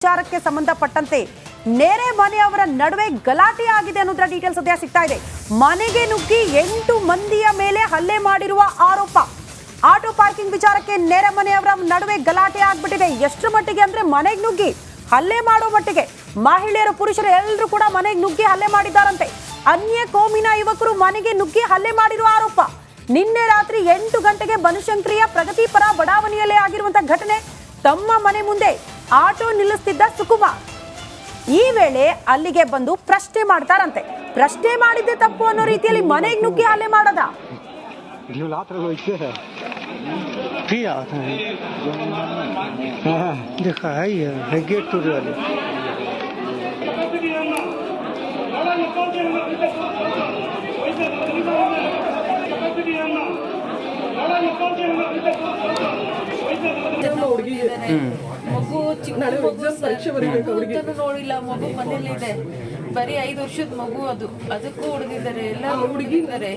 ವಿಚಾರಕ್ಕೆ ಸಂಬಂಧಪಟ್ಟಂತೆ ನೇರೆ ಮನೆಯವರ ನಡುವೆ ಗಲಾಟೆ ಆಗಿದೆ ಅನ್ನೋದರ ಡೀಟೇಲ್ಸ್ ಸದ್ಯ ಸಿಗ್ತಾ ಇದೆ. ಮನೆಗೆ ನುಗ್ಗಿ 8 ಮಂದಿಯ ಮೇಲೆ ಹಲ್ಲೆ ಮಾಡಿರುವ ಆರೋಪ. ಆಟೋ ಪಾರ್ಕಿಂಗ್ ವಿಚಾರಕ್ಕೆ ನೇರೆ ಮನೆಯವರ ನಡುವೆ ಗಲಾಟೆ ಆಗ್ಬಿಟ್ಟಿದೆ. ಎಷ್ಟರ ಮಟ್ಟಿಗೆ ಅಂದ್ರೆ ಮನೆಗೆ ನುಗ್ಗಿ ಹಲ್ಲೆ ಮಾಡೋ ಮಟ್ಟಿಗೆ ಮಹಿಳೆಯರು ಪುರುಷರು ಎಲ್ಲರೂ ಕೂಡ ಮನೆಗೆ ನುಗ್ಗಿ ಹಲ್ಲೆ ಮಾಡಿದ್ದಾರಂತೆ. ಅನ್ಯ ಕೋಮಿನ ಯುವಕರು ಮನೆಗೆ ನುಗ್ಗಿ ಹಲ್ಲೆ ಮಾಡಿರುವ ಆರೋಪ. ನಿನ್ನೆ ರಾತ್ರಿ 8 ಗಂಟೆಗೆ ಬನಶಂಕರಿಯ ಪ್ರಗತಿಪರ ಬಡಾವಣೆಯಲ್ಲೇ ಆಗಿರುವಂತಹ ಘಟನೆ. ತಮ್ಮ ಮನೆ ಮುಂದೆ ಆಟೋ ನಿಲ್ಲಿಸ್ತಿದ್ದ ಸುಕುಮಾರ್ ಈ ವೇಳೆ ಅಲ್ಲಿಗೆ ಬಂದು ಪ್ರಶ್ನೆ ಮಾಡ್ತಾರಂತೆ. ಪ್ರಶ್ನೆ ಮಾಡಿದ್ದೆ ತಪ್ಪು ಅನ್ನೋ ರೀತಿಯಲ್ಲಿ ಮನೆಗೆ ನುಗ್ಗಿ ಹಲ್ಲೆ ಮಾಡದ. ಮಗು ಚಿಕ್ಕ ನೋಡಿಲ್ಲ. ಮಗು ಮನೇಲಿ ಇದೆ. ಬರೀ 5 ವರ್ಷದ ಮಗು. ಅದಕ್ಕೂ ಹೊಡೆದಿದ್ದಾರೆ. ಎಲ್ಲ ಹೊಡೆದಿದ್ದಾರೆ.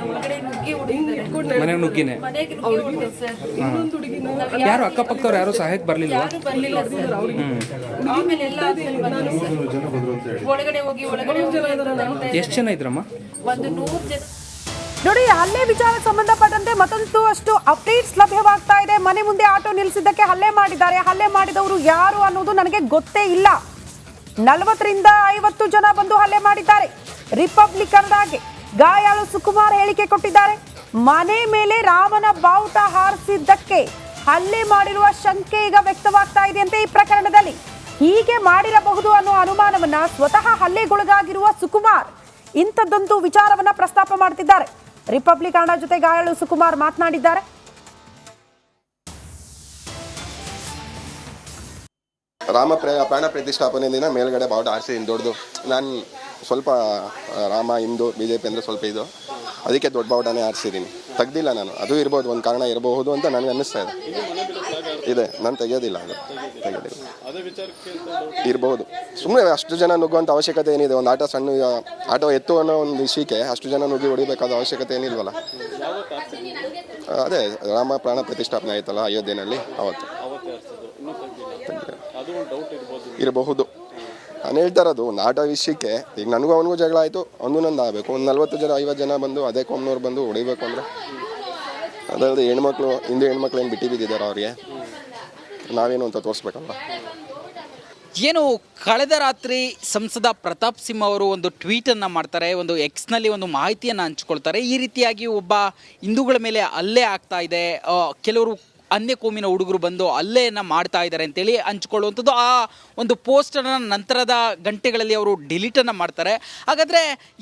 ಒಳಗಡೆ ನುಗ್ಗಿ ಹೊಡೆದಿದ್ದಾರೆ. ಮನೆಗೆ ನುಗ್ಗಿ ಸರ್. ಯಾರು ಅಕ್ಕಪಕ್ಕದವ್ರು ಯಾರು ಸಹಾಯಕ್ಕೆ ಬರ್ಲಿಲ್ಲ? ಯಾರು ಬರ್ಲಿಲ್ಲ ಸರ್. ಆಮೇಲೆ ಎಲ್ಲ ಒಳಗಡೆ ಹೋಗಿ ಎಷ್ಟು ಜನ ಇದ್ರಮ್ಮ? ಒಂದು 100 ಜನ. ನೋಡಿ, ಹಲ್ಲೆ ವಿಚಾರಕ್ಕೆ ಸಂಬಂಧಪಟ್ಟಂತೆ ಮತ್ತೊಂದು ಅಷ್ಟು ಅಪ್ಡೇಟ್ಸ್ ಲಭ್ಯವಾಗ್ತಾ ಇದೆ. ಮನೆ ಮುಂದೆ ಆಟೋ ನಿಲ್ಲಿಸಿದ್ದಕ್ಕೆ ಹಲ್ಲೆ ಮಾಡಿದ್ದಾರೆ. ಹಲ್ಲೆ ಮಾಡಿದವರು ಯಾರು ಅನ್ನೋದು ನನಗೆ ಗೊತ್ತೇ ಇಲ್ಲ. 40 ರಿಂದ 50 ಜನ ಬಂದು ಹಲ್ಲೆ ಮಾಡಿದ್ದಾರೆ. ರಿಪಬ್ಲಿಕ್ ಕನ್ನಡಗೆ ಗಾಯಾಳು ಸುಕುಮಾರ್ ಹೇಳಿಕೆ ಕೊಟ್ಟಿದ್ದಾರೆ. ಮನೆ ಮೇಲೆ ರಾಮನ ಬಾವುಟ ಹಾರಿಸಿದ್ದಕ್ಕೆ ಹಲ್ಲೆ ಮಾಡಿರುವ ಶಂಕೆ ಈಗ ವ್ಯಕ್ತವಾಗ್ತಾ ಇದೆಯಂತೆ. ಈ ಪ್ರಕರಣದಲ್ಲಿ ಹೀಗೆ ಮಾಡಿರಬಹುದು ಅನ್ನೋ ಅನುಮಾನವನ್ನ ಸ್ವತಃ ಹಲ್ಲೆಗೊಳಗಾಗಿರುವ ಸುಕುಮಾರ್ ಇಂಥದ್ದೊಂದು ವಿಚಾರವನ್ನ ಪ್ರಸ್ತಾಪ ಮಾಡ್ತಿದ್ದಾರೆ. ರಿಪಬ್ಲಿಕ್ ಕನ್ನಡ ಜೊತೆ ಗಾಯಾಳು ಸುಕುಮಾರ್ ಮಾತನಾಡಿದ್ದಾರೆ. ರಾಮ ಪ್ರಾಣ ಪ್ರತಿಷ್ಠಾಪನೆ ದಿನ ಮೇಲ್ಗಡೆ ಬಾವುಟ ಆರಿಸಿದ್ದೀನಿ ದೊಡ್ಡದು. ನಾನು ಸ್ವಲ್ಪ ರಾಮ ಹಿಂದೂ BJP ಅಂದರೆ ಸ್ವಲ್ಪ ಇದು, ಅದಕ್ಕೆ ದೊಡ್ಡ ಬಾವುಟನೇ ಆರಿಸಿದ್ದೀನಿ. ತೆಗ್ದಿಲ್ಲ ನಾನು. ಅದು ಇರ್ಬೋದು, ಒಂದು ಕಾರಣ ಇರಬಹುದು ಅಂತ ನನಗೆ ಅನ್ನಿಸ್ತಾ ಇದೆ. ನಾನು ತೆಗೆಯೋದಿಲ್ಲ, ಇರ್ಬೋದು. ಸುಮ್ಮನೆ ಅಷ್ಟು ಜನ ನುಗ್ಗುವಂಥ ಅವಶ್ಯಕತೆ ಏನಿದೆ? ಒಂದು ಆಟೋ ಎತ್ತು ಅನ್ನೋ ಒಂದು ವಿಷಯಕ್ಕೆ ಅಷ್ಟು ಜನ ನುಗ್ಗಿ ಹೊಡಿಬೇಕಾದ ಅವಶ್ಯಕತೆ ಏನಿಲ್ವಲ್ಲ. ಅದೇ ರಾಮ ಪ್ರಾಣ ಪ್ರತಿಷ್ಠಾಪನೆ ಆಯ್ತಲ್ಲ ಅಯೋಧ್ಯೆಯಲ್ಲಿ, ಅವತ್ತು ಇರಬಹುದು. ನಾನು ಹೇಳ್ತಾ ಇರೋದು ಒಂದು ಆಟೋ ವಿಷಯಕ್ಕೆ. ಈಗ ನನಗೂ ಅವನಿಗೂ ಜಗಳ ಆಯಿತು, ನಂದು ಆಗಬೇಕು. ಒಂದು 40 ಜನ 50 ಜನ ಬಂದು ಅದೇ ಕೋಮ್ನವ್ರು ಬಂದು ಹೊಡಿಬೇಕು ಅಂದರೆ, ಅದಲ್ಲದೆ ಹೆಣ್ಮಕ್ಳು ಹೆಣ್ಮಕ್ಳು ಏನು ಬಿಟ್ಟಿದ್ದಾರೆ ಅವ್ರಿಗೆ, ನಾವೇನು ಅಂತ ತೋರಿಸ್ಬೇಕಲ್ಲ. ಏನು ಕಳೆದ ರಾತ್ರಿ ಸಂಸದ ಪ್ರತಾಪ್ ಸಿಂಹ ಅವರು ಒಂದು ಟ್ವೀಟನ್ನು ಮಾಡ್ತಾರೆ, ಒಂದು ಎಕ್ಸ್ನಲ್ಲಿ ಒಂದು ಮಾಹಿತಿಯನ್ನು ಹಂಚ್ಕೊಳ್ತಾರೆ. ಈ ರೀತಿಯಾಗಿ ಒಬ್ಬ ಹಿಂದೂಗಳ ಮೇಲೆ ಹಲ್ಲೆ ಆಗ್ತಾ ಇದೆ, ಕೆಲವರು ಅನ್ಯ ಕೋಮಿನ ಹುಡುಗರು ಬಂದು ಹಲ್ಲೆಯನ್ನು ಮಾಡ್ತಾ ಇದ್ದಾರೆ ಅಂತೇಳಿ ಹಂಚ್ಕೊಳ್ಳುವಂಥದ್ದು. ಆ ಒಂದು ಪೋಸ್ಟನ್ನು ನಂತರದ ಗಂಟೆಗಳಲ್ಲಿ ಅವರು ಡಿಲೀಟನ್ನು ಮಾಡ್ತಾರೆ. ಹಾಗಾದರೆ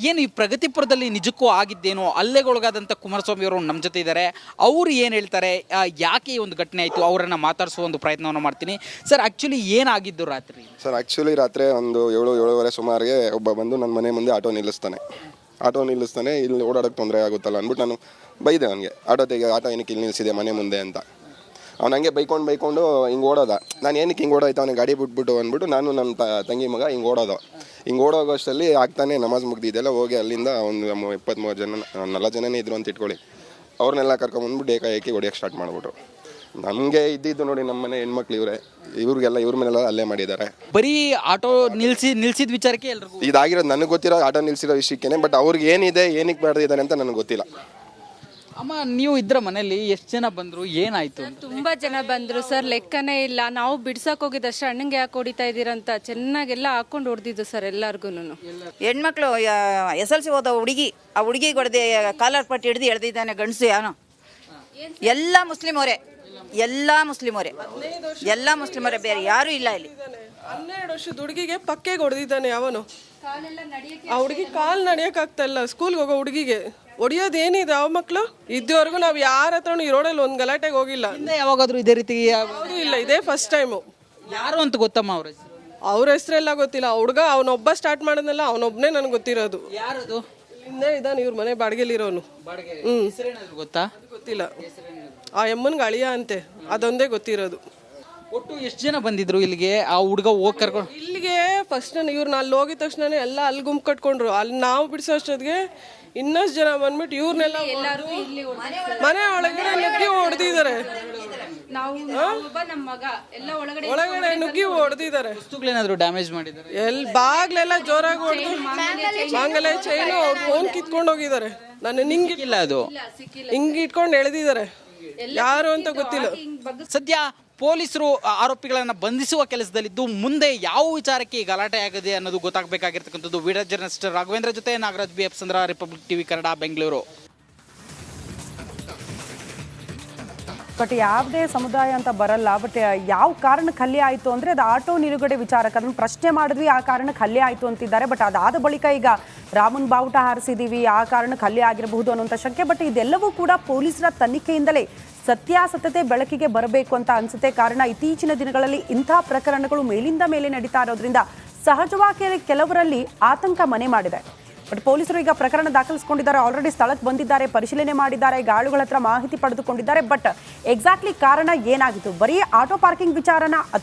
ಏನು ಈ ಪ್ರಗತಿಪುರದಲ್ಲಿ ನಿಜಕ್ಕೂ ಆಗಿದ್ದೇನೋ? ಹಲ್ಲೆಗೊಳಗಾದಂಥ ಕುಮಾರಸ್ವಾಮಿ ಅವರು ನಮ್ಮ ಜೊತೆ ಇದ್ದಾರೆ. ಅವರು ಏನು ಹೇಳ್ತಾರೆ, ಯಾಕೆ ಈ ಒಂದು ಘಟನೆ ಆಯಿತು, ಅವರನ್ನು ಮಾತಾಡಿಸುವ ಒಂದು ಪ್ರಯತ್ನವನ್ನು ಮಾಡ್ತೀನಿ. ಸರ್, ಆ್ಯಕ್ಚುಲಿ ಏನಾಗಿದ್ದು ರಾತ್ರಿ? ಸರ್, ಆ್ಯಕ್ಚುಲಿ ರಾತ್ರಿ ಒಂದು 7-7:30 ಸುಮಾರಿಗೆ ಒಬ್ಬ ಬಂದು ನನ್ನ ಮನೆ ಮುಂದೆ ಆಟೋ ನಿಲ್ಲಿಸ್ತಾನೆ. ಇಲ್ಲಿ ಓಡಾಡೋಕ್ಕೆ ತೊಂದರೆ ಆಗುತ್ತಲ್ಲ ಅಂದ್ಬಿಟ್ಟು ನಾನು ಬೈದೆ ಅವನಿಗೆ. ಆಟೋ ಏನಕ್ಕೆ ಇಲ್ಲಿ ನಿಲ್ಲಿಸಿದೆ ಮನೆ ಮುಂದೆ ಅಂತ. ಅವ್ನು ಹಂಗೆ ಬೈಕೊಂಡು ಹಿಂಗೆ ಓಡೋದ. ನಾನು ಏನಕ್ಕೆ ಹಿಂಗೆ ಓಡೋಯ್ತು, ಅವನಿಗೆ ಗಾಡಿ ಬಿಟ್ಬಿಟ್ಟು ಅಂದ್ಬಿಟ್ಟು ನಾನು ನನ್ನ ತಂಗಿ ಮಗ ಹಿಂಗೆ ಓಡೋಗೋಷ್ಟರಲ್ಲಿ ಆಗ್ತಾನೆ ನಮಾಜ್ ಮುಗ್ದಿದ್ದೆಲ್ಲ ಹೋಗಿ ಅಲ್ಲಿಂದ ಒಂದು 23 ಜನ 4 ಜನನೇ ಇದ್ರು ಅಂತ ಇಟ್ಕೊಳ್ಳಿ. ಅವ್ರನ್ನೆಲ್ಲ ಕರ್ಕೊಂಬಂದ್ಬಿಟ್ಟು ಏಕಾಏಕಿ ಹೊಡಿಯೋಕ್ಕೆ ಸ್ಟಾರ್ಟ್ ಮಾಡಿಬಿಟ್ರು. ನಮಗೆ ಇದ್ದಿದ್ದು ನೋಡಿ, ನಮ್ಮ ಮನೆ ಹೆಣ್ಮಕ್ಳು ಇವ್ರ ಮನೆಲ್ಲ ಅಲ್ಲೇ ಮಾಡಿದ್ದಾರೆ. ಬರೀ ಆಟೋ ನಿಲ್ಸಿದ ವಿಚಾರಕ್ಕೆ ಎಲ್ರಿಗೂ ಇದಾಗಿರೋದು ನನಗೆ ಗೊತ್ತಿರೋ ಆಟೋ ನಿಲ್ಸಿರೋ ವಿಷಯಕ್ಕೇನೆ. ಬಟ್ ಅವ್ರಿಗೆ ಏನಿದೆ, ಏನಕ್ಕೆ ಮಾಡಿದ್ದಾರೆ ಅಂತ ನನಗೆ ಗೊತ್ತಿಲ್ಲ. ಅಮ್ಮ, ನೀವು ಇದ್ರ ಮನೆಯಲ್ಲಿ ಎಷ್ಟು ಜನ ಬಂದ್ರು, ಏನಾಯ್ತು? ತುಂಬಾ ಜನ ಬಂದ್ರು ಸರ್, ಲೆಕ್ಕನೇ ಇಲ್ಲ. ನಾವು ಬಿಡ್ಸಕ್ ಹೋಗಿದ್ದಷ್ಟೇ ಅಣ್ಣಂಗೆ ಯಾಕೆ ಹೊಡಿತಾ ಇದೀರಂತ ಚೆನ್ನಾಗೆಲ್ಲ ಹಾಕೊಂಡು ಹೊಡೆದಿದ್ದು ಸರ್ ಎಲ್ಲಾರ್ಗು. ಹೆಣ್ಮಕ್ಳು SLC ಹೋದ ಹುಡುಗಿ, ಆ ಹುಡುಗಿಗೆ ಹೊಡೆದು ಕಾಲರ್ ಪಟ್ಟಿ ಹಿಡಿದು ಎಳೆದಿದ್ದಾನೆ ಗಂಡಸು. ಯಾನು ಎಲ್ಲ ಮುಸ್ಲಿಮರೇ ಬೇರೆ ಯಾರು ಇಲ್ಲ ಇಲ್ಲಿ. 12 ವರ್ಷದ ಹುಡುಗಿಗೆ ಪಕ್ಕೆಗೆ ಹೊಡೆದಿದ್ದಾನೆ ಅವನು. ಆ ಹುಡುಗಿ ಕಾಲು ನಡಿಯೋಕ್ಕಾಗ್ತಾ ಇಲ್ಲ. ಸ್ಕೂಲ್ಗೆ ಹೋಗೋ ಹುಡುಗಿಗೆ ಹೊಡಿಯೋದೇನಿದೆ? ಅವ ಮಕ್ಕಳು ಇದುವರೆಗೂ ನಾವು ಯಾರ ಹತ್ರನೂ ಈ ರೋಡಲ್ಲಿ ಒಂದು ಗಲಾಟೆಗೆ ಹೋಗಿಲ್ಲ. ಯಾವಾಗಾದ್ರೂ ಇದೇ ರೀತಿ ಇಲ್ಲ, ಇದೇ ಫಸ್ಟ್ ಟೈಮು. ಯಾರು ಅಂತ ಗೊತ್ತಮ್ಮ? ಅವ್ರ ಹೆಸರೆಲ್ಲ ಗೊತ್ತಿಲ್ಲ. ಹುಡುಗ ಅವನೊಬ್ಬ ಸ್ಟಾರ್ಟ್ ಮಾಡೋದಲ್ಲ, ಅವನೊಬ್ಬನೇ ನನಗೆ ಗೊತ್ತಿರೋದು. ಯಾರದು? ಹಿಂದೆ ಇದ್ದಾನೆ ಇವ್ರ ಮನೆ ಬಾಡಿಗೆಲಿರೋನು. ಗೊತ್ತಾ? ಗೊತ್ತಿಲ್ಲ. ಆ ಎಮ್ಮನ್ಗೆ ಅಳಿಯ ಅಂತೆ, ಅದೊಂದೇ ಗೊತ್ತಿರೋದು. ಒಟ್ಟು ಎಷ್ಟು ಜನ ಬಂದಿದ್ರು ಇಲ್ಲಿಗೆ? ಆ ಹುಡುಗ ಹೋಗಿ ಕರ್ಕೊಂಡು ಇಲ್ಲಿಗೆ ಫಸ್ಟ್ ಇವ್ರನ್ನ ಅಲ್ಲಿ ಹೋಗಿದ ತಕ್ಷಣ ಎಲ್ಲ ಅಲ್ಲಿ ಗುಂಪು ಕಟ್ಕೊಂಡ್ರು. ಅಲ್ಲಿ ನಾವು ಬಿಡಿಸೋ ಅಷ್ಟೊತ್ತಿಗೆ ಇನ್ನಷ್ಟು ಜನ ಬಂದ್ಬಿಟ್ಟು ಇವ್ರನ್ನೆಲ್ಲ ಮನೆ ಒಳಗಡೆ ನುಗ್ಗಿ ಹೊಡೆದಿದ್ದಾರೆ. ನಾವು ಒಬ್ಬ ನಮ್ಮ ಮಗ ಎಲ್ಲ ಒಳಗಡೆ ನುಗ್ಗಿ ಹೊಡೆದಿದ್ದಾರೆ. ವಸ್ತುಗಳೇನಾದ್ರು ಡ್ಯಾಮೇಜ್ ಮಾಡಿದ್ದಾರೆ? ಎಲ್ಲಿ ಬಾಗ್ಲೆಲ್ಲ ಜೋರಾಗಿ ಹೊಡೆದು ಮಾಂಗಲ್ಯ ಚೈನು ಅವ್ರ ಫೋನ್ ಕಿತ್ಕೊಂಡು ಹೋಗಿದ್ದಾರೆ. ನಾನು ಇಲ್ಲ ಅದು ಹಿಂಗ್ ಇಟ್ಕೊಂಡು ಎಳೆದಿದ್ದಾರೆ. ಯಾರು ಅಂತ ಗೊತ್ತಿಲ್ಲ. ಸದ್ಯ ಪೊಲೀಸರು ಆರೋಪಿಗಳನ್ನ ಬಂಧಿಸುವ ಕೆಲಸದಲ್ಲಿದ್ದು ಮುಂದೆ ಯಾವ ವಿಚಾರಕ್ಕೆ ಈ ಗಲಾಟೆ ಆಗಿದೆ ಅನ್ನೋದು ಗೊತ್ತಾಗಬೇಕಾಗಿರ್ತಕ್ಕಂಥದ್ದು. ವಿಡಿಯೋ ಜರ್ನಲಿಸ್ಟ್ ರಾಘವೇಂದ್ರ ಜೊತೆ Nagaraj BF Chandra, republic TV Kannada, Bengaluru. But ಯಾವುದೇ ಸಮುದಾಯ ಅಂತ ಬರಲ್ಲ. ಬಟ್ ಯಾವ ಕಾರಣಕ್ಕೆ ಹಲ್ಲೆ ಆಯಿತು ಅಂದರೆ ಅದು ಆಟೋ ನಿಲುಗಡೆ ವಿಚಾರಕ್ಕೆ ಅದನ್ನು ಪ್ರಶ್ನೆ ಮಾಡಿದ್ವಿ, ಆ ಕಾರಣಕ್ಕೆ ಹಲ್ಲೆ ಆಯಿತು ಅಂತಿದ್ದಾರೆ. ಬಟ್ ಅದಾದ ಬಳಿಕ ಈಗ ರಾಮನ್ ಬಾವುಟ ಹಾರಿಸಿದ್ದೀವಿ, ಆ ಕಾರಣಕ್ಕೆ ಹಲ್ಲೆ ಆಗಿರಬಹುದು ಅನ್ನುವಂಥ ಶಂಕೆ. ಬಟ್ ಇದೆಲ್ಲವೂ ಕೂಡ ಪೊಲೀಸರ ತನಿಖೆಯಿಂದಲೇ ಸತ್ಯಾಸತ್ಯತೆ ಬೆಳಕಿಗೆ ಬರಬೇಕು ಅಂತ ಅನಿಸುತ್ತೆ. ಕಾರಣ ಇತ್ತೀಚಿನ ದಿನಗಳಲ್ಲಿ ಇಂಥ ಪ್ರಕರಣಗಳು ಮೇಲಿಂದ ಮೇಲೆ ನಡೀತಾ ಇರೋದ್ರಿಂದ ಸಹಜವಾಗಿ ಕೆಲವರಲ್ಲಿ ಆತಂಕ ಮನೆ ಮಾಡಿದೆ. ಬಟ್ ಪೊಲೀಸರು ಈಗ ಪ್ರಕರಣ ದಾಖಲಿಸಿಕೊಂಡಿದ್ದಾರೆ, ಆಲ್ರೆಡಿ ಸ್ಥಳಕ್ಕೆ ಬಂದಿದ್ದಾರೆ, ಪರಿಶೀಲನೆ ಮಾಡಿದ್ದಾರೆ, ಗಾಳುಗಳ ಹತ್ರ ಮಾಹಿತಿ ಪಡೆದುಕೊಂಡಿದ್ದಾರೆ. ಬಟ್ ಎಕ್ಸಾಕ್ಟ್ಲಿ ಕಾರಣ ಏನಾಗಿತ್ತು? ಬರೀ ಆಟೋ ಪಾರ್ಕಿಂಗ್ ವಿಚಾರನ ಅಥವಾ